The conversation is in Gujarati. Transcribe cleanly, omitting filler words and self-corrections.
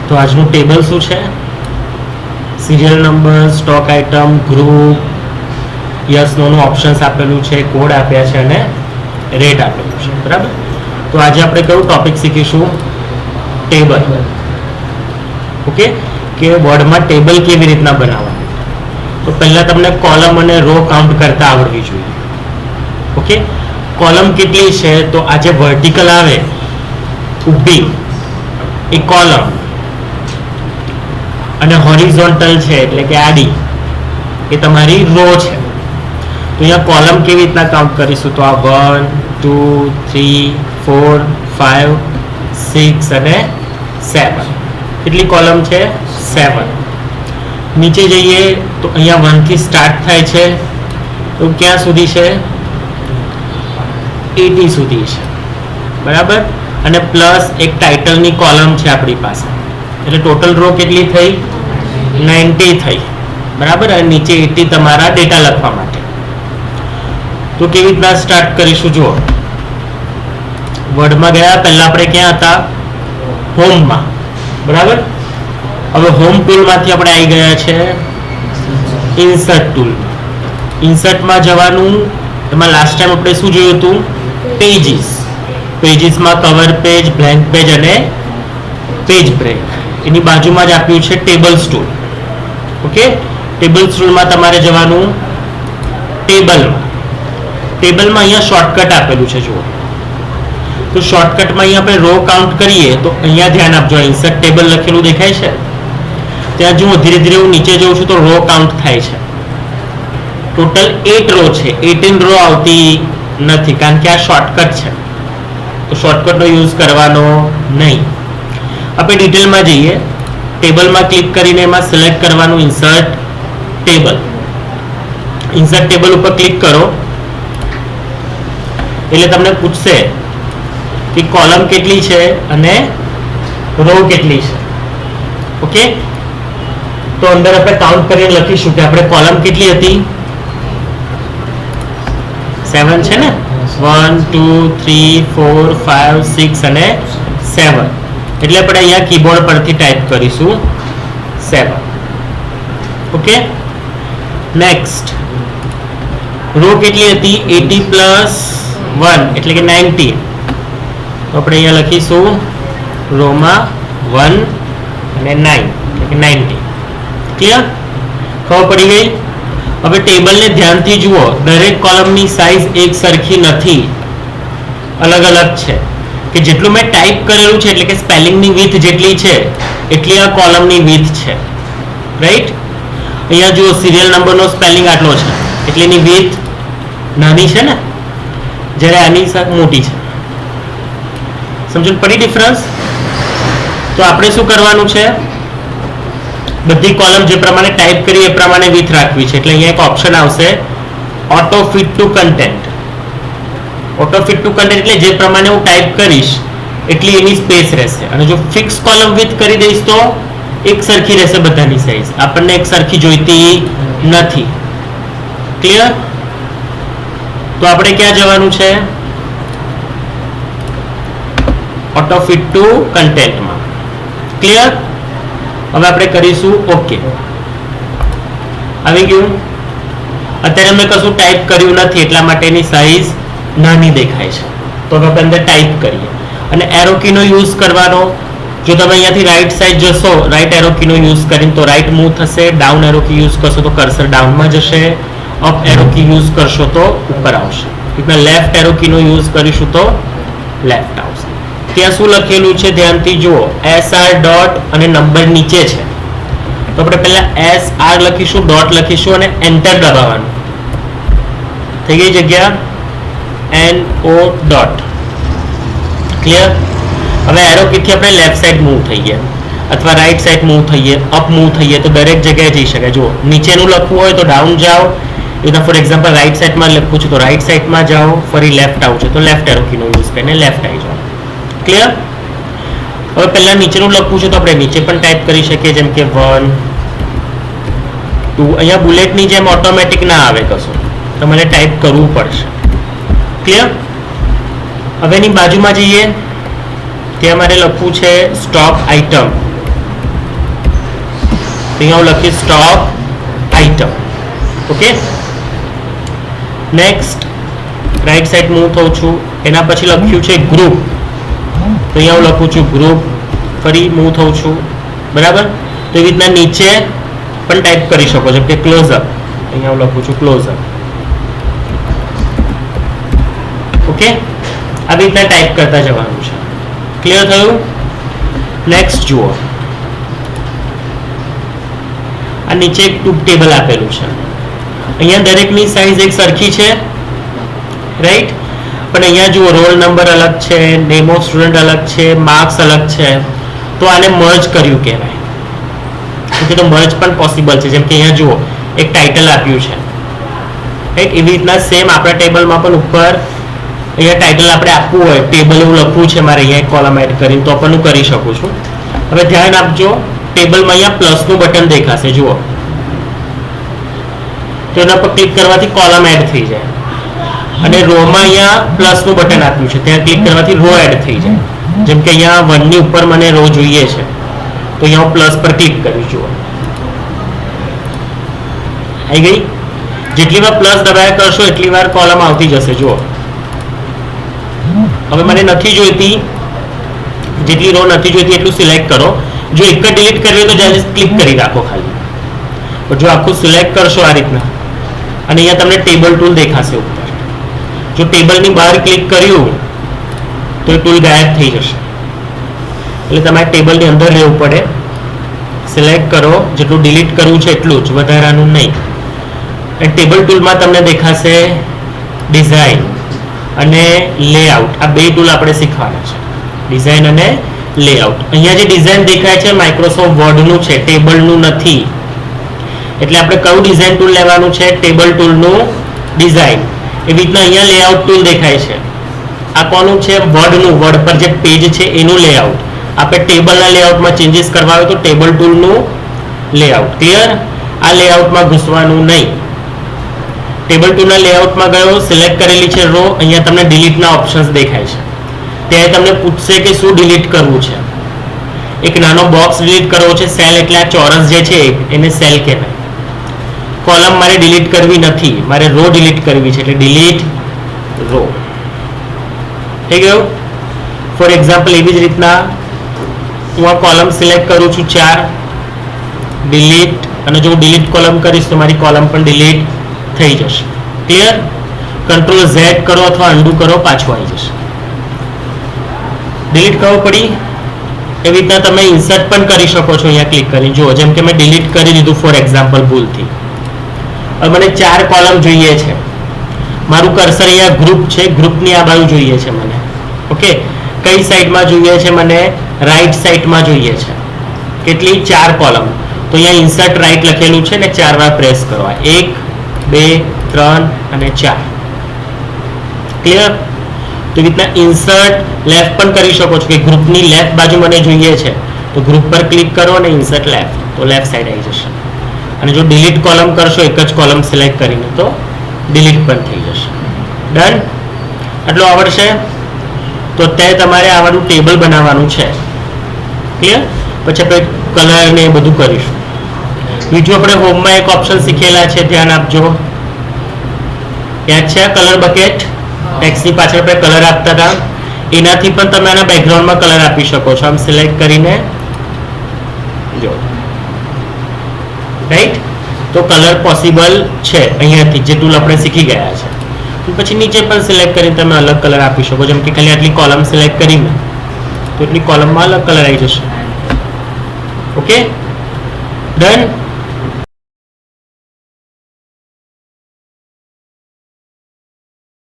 તો આજનું ટેબલ શું છે? Serial number, stock item, group, yes no નું ઓપ્શન્સ આપેલું છે, કોડ આપ્યા છે અને રેટ આપેલું છે. બરાબર. તો આજે આપણે કયું ટોપિક શીખીશું? ટેબલ. ઓકે, કે વર્ડમાં ટેબલ કેવી રીતના બનાવવા. તો પહેલા તમને કોલમ અને રો કાઉન્ટ કરતા આવડવી જોઈએ. ઓકે, કોલમ કેટલી છે? તો આ જે વર્ટિકલ આવે ઊભી એ કોલમ, અને હોરિઝોન્ટલ છે એટલે કે આડી એ તમારી રો છે. તો અહીંયા કોલમ કેવી રીતના કાઉન્ટ કરીશું? તો આ 1 2 3 4 5 6 અને 7. કેટલી કોલમ છે? 7. નીચે જઈએ તો અહીંયા 1 થી સ્ટાર્ટ થાય છે, તો ક્યાં સુધી છે? 80 સુધી છે. બરાબર. અને પ્લસ એક ટાઇટલની કોલમ છે આપણી પાસે, એટલે ટોટલ રો કેટલી થઈ? 90 થઈ. બરાબર. અને નીચે 80 તમારા ડેટા લખવા માટે. તો કેવી રીતના સ્ટાર્ટ કરીશું? જુઓ, વર્ડમાં ગયા પહેલા આપણે ક્યાં હતા? હોમમાં. બરાબર. હવે હોમ ટૂલમાંથી આપણે આવી ગયા છે ઇન્સર્ટ ટૂલ. ઇન્સર્ટમાં જવાનું. એમાં લાસ્ટ ટાઈમ આપણે શું જોયું હતું? પેજીસ. પેજીસમાં કવર પેજ, બ્લેન્ક પેજ અને પેજ બ્રેક. એની બાજુમાં જ આપ્યું છે ટેબલ્સ ટૂલ. ઓકે, ટેબલ્સ ટૂલમાં તમારે જવાનું ટેબલમાં. ટેબલમાં અહીંયા શોર્ટકટ આપેલું છે. જુઓ, તો શોર્ટકટમાં અહીંયા આપણે રો કાઉન્ટ કરીએ તો અહીંયા ધ્યાન આપજો. ઇન્સર્ટ ટેબલ લખેલું દેખાય છે ત્યાં જુઓ, ધીરે ધીરે હું નીચે જઉં છું તો રો કાઉન્ટ થાય છે. ટોટલ 8 રો છે. 18 રો આવતી નથી કારણ કે આ શોર્ટકટ છે, તો શોર્ટકટનો યુઝ કરવાનો નહીં. આપણે ડિટેલમાં જઈએ. ટેબલમાં ક્લિક કરીને એમાં સિલેક્ટ કરવાનું ઇન્સર્ટ ટેબલ. ઇન્સર્ટ ટેબલ ઉપર ક્લિક કરો એટલે તમને પૂછશે કે કોલમ કેટલી છે અને રો કેટલી છે. ઓકે, તો અંદર આપણે કાઉન્ટ કરીને લખીશું કે આપણે કોલમ કેટલી હતી? 7 છે ને? 1 2 3 4 5 6 અને 7. એટલે આપણે અહીંયા કીબોર્ડ પરથી ટાઈપ કરીશું 7. Okay, next. રો કેટલી હતી? 80 પ્લસ 1 એટલે કે 90. તો આપણે અહીંયા લખીશું રોમાં 1 અને 9 એટલે કે 90. ક્લિયર? ખબર પડી ગઈ? હવે ટેબલને ધ્યાનથી જુઓ. દરેક કોલમની સાઈઝ એક સરખી નથી, અલગ અલગ છે. કે જેટલું મેં ટાઈપ કરેલું છે એટલે કે સ્પેલિંગની વિડ્થ જેટલી છે એટલી આ કોલમની વિડ્થ છે. રાઈટ? અહીંયા જુઓ, સિરિયલ નંબરનો સ્પેલિંગ આટલો છે એટલે એની વિડ્થ નાની છે ને, જ્યારે આની મોટી છે. સમજણ પડી ડિફરન્સ? તો આપણે શું કરવાનું છે? બધી કોલમ જે પ્રમાણે ટાઈપ કરી એ પ્રમાણે વિડ્થ રાખવી છે. એટલે અહીંયા એક ઓપ્શન આવશે auto fit two content. Auto fit two content એટલે જે પ્રમાણે હું ટાઈપ કરીશ એટલી એની સ્પેસ રહેશે. અને જો ફિક્સ કોલમ વિડ્થ કરી દઈશ તો એક સરખી રહેશે બધાની સાઈઝ. આપણને એક સરખી જોઈતી નથી. ક્લિયર? તો આપણે ક્યાં જવાનું છે? ઓટો ફિટ ટુ કન્ટેન્ટમાં. ક્લિયર? હવે આપણે કરીશું ઓકે. આવી ગયું? અત્યારે મેં કશું ટાઈપ કર્યું નથી એટલા માટે એની સાઈઝ નાની દેખાય છે. તો હવે આપણે અંદર ટાઈપ કરીએ અને એરો કીનો યુઝ કરવાનો. જો તમે અહીંયાથી રાઈટ સાઈડ જશો, રાઈટ એરો કીનો યુઝ કરીને તો રાઈટ મૂવ થશે. ડાઉન એરો કી યુઝ કરશો તો કર્સર ડાઉનમાં જશે. અપ એરો કી યુઝ કરશો તો ઉપર આવશે. એટલે લેફ્ટ એરો કીનો યુઝ કરીશું તો લેફ્ટ આવશે. ત્યાં શું લખેલું છે ધ્યાનથી જુઓ. SR ડોટ અને નંબર નીચે છે, તો આપણે પહેલા SR લખીશું, ડોટ લખીશું અને એન્ટર દબાવવાનું. થઈ ગઈ જગ્યા? NO dot. ક્લિયર? હવે એરો કીથી આપણે લેફ્ટ સાઈડ મૂવ થઈએ અથવા રાઈટ સાઈડ મૂવ થઈએ, અપ મૂવ થઈએ તો દરેક જગ્યાએ જઈ શકાય. જુઓ, નીચેનું લખવું હોય તો ડાઉન જાઓ. એટલે ફોર એક્ઝામ્પલ રાઈટ સાઈડમાં લખવું છે તો રાઈટ સાઈડમાં જાઓ. ફરી લેફ્ટ આવું છે તો લેફ્ટ એરો કીનો યુઝ કરીને લેફ્ટ આવી જાઓ. ક્લિયર? હવે પહેલા નીચેનું લખવું છે તો આપણે નીચે પણ ટાઈપ કરી શકીએ, જેમ કે 1 2. અહીંયા બુલેટની જેમ ઓટોમેટિક ના આવે કશું, તમારે ટાઈપ કરવું પડશે. ક્લિયર? હવે એની બાજુમાં જઈએ, ત્યાં મારે લખવું છે સ્ટોક આઇટમ. અહીંયા હું લખીશ stock item. Okay, next right side move થઉં છું. એના પછી લખ્યું છે ગ્રુપ, તો અહીંયા હું લખું છું ગ્રુપ. ફરી મૂવ થઉં છું, બરાબર. તો એવી રીતના નીચે પણ ટાઈપ કરી શકો છો કે ક્લોઝર, અહીંયા હું લખું છું ક્લોઝર. ઓકે, આવી રીતના ટાઈપ કરતા જવાનું છે. ક્લિયર થયું? નેક્સ્ટ જુઓ, આ નીચે એક ટ્રુથ ટેબલ આપેલું છે. અહીંયા દરેકની સાઈઝ એક સરખી છે, રાઈટ. પણ અહીંયા જુઓ રોલ નંબર અલગ છે, નેમ ઓફ સ્ટુડન્ટ અલગ છે, માર્ક્સ અલગ છે. તો આને મર્જ કર્યું કહેવાય. ઓકે, તો મર્જ પણ પોસિબલ છે. જેમ કે અહીંયા જુઓ એક ટાઇટલ આપ્યું છે, રાઈટ. એવી રીતના સેમ આપણા ટેબલમાં પણ ઉપર અહીંયા ટાઇટલ આપણે આપવું હોય, ટેબલ એવું લખવું છે મારે અહીંયા એક કોલમ એડ કરીને, તો પણ હું કરી શકું છું. હવે ધ્યાન આપજો, ટેબલમાં અહીંયા પ્લસનું બટન દેખાશે, જુઓ. તો એના પર ક્લિક કરવાથી કોલમ એડ થઈ જાય. અને રોમાં અહીંયા પ્લસનું બટન આપ્યું છે, ત્યાં ક્લિક કરવાથી રો એડ થઈ જાય. જેમ કે અહીંયા 1 ની ઉપર મને રો જોઈએ છે, તો અહીંયા હું પ્લસ પર ક્લિક કરી, જુઓ આવી ગઈ. જેટલી વાર પ્લસ દબાયા કરશો એટલી વાર કોલમ આવતી જશે, જુઓ. હવે મને નથી જોઈતી, જેટલી રો નથી જોઈતી એટલું સિલેક્ટ કરો. જો એક જ ડિલીટ કરવી હોય તો જસ્ટ ક્લિક કરી રાખો ખાલી. પણ જો આખું સિલેક્ટ કરશો આ રીતના, અને અહીંયા તમને ટેબલ ટૂલ દેખાશે ઉપર. જો ટેબલની બહાર ક્લિક કર્યું તો એ ટૂલ ગાયબ થઈ જશે. એટલે તમારે ટેબલની અંદર રહેવું પડે. સિલેક્ટ કરો, જેટલું ડિલીટ કરવું છે એટલું જ, વધારાનું નહીં. અને ટેબલ ટૂલમાં તમને દેખાશે ડિઝાઇન અને લેઆઉટ. આ બે ટૂલ આપણે શીખવાના છે, ડિઝાઇન અને લેઆઉટ. અહીંયા જે ડિઝાઇન દેખાય છે માઇક્રોસોફ્ટ વર્ડનું છે, ટેબલનું નથી. એટલે આપણે કયું ડિઝાઇન ટૂલ લેવાનું છે? ટેબલ ટૂલનું ડિઝાઇન. એવી રીતના અહીંયા લેઆઉટ ટૂલ દેખાય છે. આ કોનું છે? વર્ડનું. વર્ડ પર જે પેજ છે એનું લેઆઉટ. આપણે ટેબલના લેઆઉટમાં ચેન્જીસ કરવા હોય તો ટેબલ ટૂલનું લેઆઉટ. ક્લિયર? આ લેઆઉટમાં ઘૂસવાનું નહીં. ટેબલ ટૂલના લેઆઉટમાં ગયો, સિલેક્ટ કરેલી છે રો. અહીંયા તમને ડિલીટના ઓપ્શન્સ દેખાય છે. ત્યાં તમને પૂછશે કે શું ડિલીટ કરવું છે. એક નાનો બોક્સ ડિલીટ કરવો છે. સેલ એટલે આ ચોરસ જે છે એને સેલ કહેવાય. કોલમ મારે ડિલીટ કરવી નથી, મારે રો ડિલીટ કરવી છે, એટલે ડિલીટ રો. થઈ ગયું? ફોર એક્ઝામ્પલ એવી જ રીતના હું આ કોલમ સિલેક્ટ કરું છું 4, ડિલીટ. અને જો હું ડિલીટ કોલમ કરીશ તો મારી કોલમ પણ ડિલીટ થઈ જશે. ક્લિયર? કંટ્રોલ Z કરો અથવા અન્ડુ કરો, પાછું આવી જશે. ડિલીટ કરવું પડી. એવી રીતના તમે ઇન્સર્ટ પણ કરી શકો છો અહીંયા ક્લિક કરી. જુઓ, જેમ કે મેં ડિલીટ કરી દીધું ફોર એક્ઝામ્પલ ભૂલથી. હવે મને 4 કોલમ જોઈએ છે. મારું કર્સર અહીંયા ગ્રુપ છે, ગ્રુપની આ બાજુ જોઈએ છે મને. ઓકે, કઈ સાઈડમાં જોઈએ છે? મને રાઈટ સાઈડમાં જોઈએ છે. કેટલી? 4 કોલમ. તો અહીંયા ઇન્સર્ટ રાઈટ લખેલું છે ને 4 વાર પ્રેસ કરો. 1, 2, 3 અને 4. ક્લિયર? તો એ રીતના ઇન્સર્ટ લેફ્ટ પણ કરી શકો છો કે ગ્રુપની લેફ્ટ બાજુ મને જોઈએ છે, તો ગ્રુપ પર ક્લિક કરો અને ઇન્સર્ટ લેફ્ટ, તો લેફ્ટ સાઈડ આવી જશે. અને જો ડિલીટ કોલમ કરશો એક જ કોલમ સિલેક્ટ કરીને તો ડિલીટ પણ થઈ જશે. ડન? આટલું આવડશે? તો અત્યારે તમારે આવાનું ટેબલ બનાવવાનું છે. ક્લિયર? પછી આપણે કલર ને એ બધું કરીશું. બીજું આપણે હોમમાં એક ઓપ્શન શીખેલા છે, ધ્યાન આપજો. યાદ છે? Colour bucket. ટેક્સ્ટની પાછળ આપણે કલર આપતા હતા. એનાથી પણ તમે આના બેકગ્રાઉન્ડમાં કલર આપી શકો છો. આમ સિલેક્ટ કરીને જો, રાઈટ? તો કલર પોસિબલ છે અહીંયાથી, જે ટૂલ આપણે શીખી ગયા છે. પછી નીચે પણ સિલેક્ટ કરીને તમે અલગ કલર આપી શકો. જેમ કે ખાલી આટલી કોલમ સિલેક્ટ કરીને તો એટલી કોલમમાં અલગ કલર આવી જશે. Okay, done?